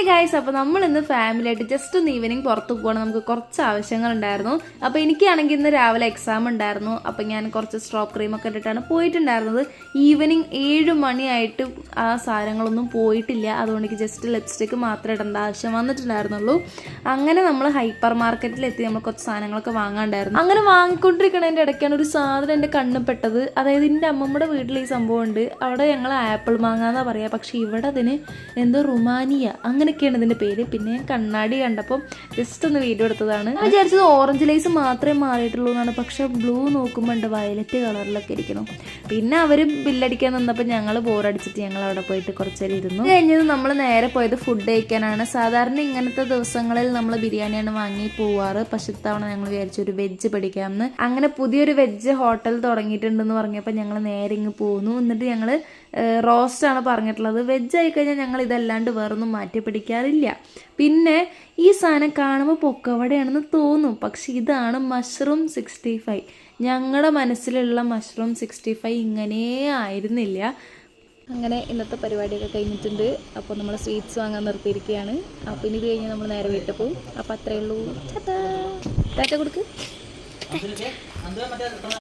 Guys, അപ്പോൾ നമ്മൾ ഇന്ന് ഫാമിലിയായിട്ട് ജസ്റ്റ് ഒന്ന് ഈവനിങ് പുറത്ത് പോകണം. നമുക്ക് കുറച്ച് ആവശ്യങ്ങളുണ്ടായിരുന്നു. അപ്പോൾ എനിക്കാണെങ്കിൽ ഇന്ന് രാവിലെ എക്സാം ഉണ്ടായിരുന്നു. അപ്പോൾ ഞാൻ കുറച്ച് സ്ട്രോപ്പ് ക്രീമൊക്കെ ഇട്ടിട്ടാണ് പോയിട്ടുണ്ടായിരുന്നത്. ഈവനിങ് 7 മണിയായിട്ട് ആ സാധനങ്ങളൊന്നും പോയിട്ടില്ല. അതുകൊണ്ട് എനിക്ക് ജസ്റ്റ് ലിപ്സ്റ്റിക്ക് മാത്രമേ ഇടേണ്ട ആവശ്യം വന്നിട്ടുണ്ടായിരുന്നുള്ളൂ. അങ്ങനെ നമ്മൾ ഹൈപ്പർ മാർക്കറ്റിലെത്തി നമ്മൾ കുറച്ച് സാധനങ്ങളൊക്കെ വാങ്ങാണ്ടായിരുന്നു. അങ്ങനെ വാങ്ങിക്കൊണ്ടിരിക്കണതിൻ്റെ ഇടയ്ക്കാണ് ഒരു സാധനം എൻ്റെ കണ്ണ് പെട്ടത്. അതായത് എൻ്റെ അമ്മമ്മയുടെ വീട്ടിൽ ഈ സംഭവം ഉണ്ട്. അവിടെ ഞങ്ങൾ ആപ്പിൾ മാങ്ങാന്നാണ് പറയുക. പക്ഷേ ഇവിടെ അതിന് എന്തോ റുമാനിയ അങ്ങനെയൊക്കെയാണ് ഇതിൻ്റെ പേര്. പിന്നെ കണ്ണാടി കണ്ടപ്പോൾ ജസ്റ്റ് ഒന്ന് വീഡിയോ എടുത്തതാണ്. ഞാൻ വിചാരിച്ചത് ഓറഞ്ച് ലൈസ് മാത്രമേ മാറിയിട്ടുള്ളൂ എന്നാണ്. പക്ഷെ ബ്ലൂ നോക്കുമ്പോൾ ഉണ്ട് വയലറ്റ് കളറിലൊക്കെ ഇരിക്കണം. പിന്നെ അവർ ബില്ലടിക്കാൻ നിന്നപ്പോൾ ഞങ്ങൾ ബോറടിച്ചിട്ട് ഞങ്ങൾ അവിടെ പോയിട്ട് കുറച്ചേരം ഇരുന്നു. കഴിഞ്ഞത് നമ്മൾ നേരെ പോയത് ഫുഡ് കഴിക്കാനാണ്. സാധാരണ ഇങ്ങനത്തെ ദിവസങ്ങളിൽ നമ്മൾ ബിരിയാണിയാണ് വാങ്ങി പോവാറ്. പക്ഷെ ഇത്തവണ ഞങ്ങൾ വിചാരിച്ചു ഒരു വെജ് പഠിക്കാമെന്ന്. അങ്ങനെ പുതിയൊരു വെജ് ഹോട്ടൽ തുടങ്ങിയിട്ടുണ്ടെന്ന് പറഞ്ഞപ്പോൾ ഞങ്ങൾ നേരെ ഇങ്ങ് പോന്നു. എന്നിട്ട് ഞങ്ങൾ റോസ്റ്റാണ് പറഞ്ഞിട്ടുള്ളത്. വെജ് ആയിക്കഴിഞ്ഞാൽ ഞങ്ങൾ ഇതല്ലാണ്ട് വേറൊന്നും മാറ്റി പിടിക്കാറില്ല. പിന്നെ ഈ സാധനം കാണുമ്പോൾ പൊക്കവടയാണെന്ന് തോന്നും. പക്ഷെ ഇതാണ് മഷ്റൂം 65. ഞങ്ങളുടെ മനസ്സിലുള്ള മഷ്റൂം 65 ഇങ്ങനെ ആയിരുന്നില്ല. അങ്ങനെ ഇന്നത്തെ പരിപാടിയൊക്കെ കഴിഞ്ഞിട്ടുണ്ട്. അപ്പോൾ നമ്മൾ സ്വീറ്റ്സ് വാങ്ങാൻ നിർത്തിയിരിക്കുകയാണ്. അപ്പോൾ ഇനി ഇത് കഴിഞ്ഞ് നമ്മൾ നേരെ വീട്ടിൽ പോകും. അപ്പോൾ അത്രയേ ഉള്ളൂ. ടാറ്റ കൊടുക്ക്.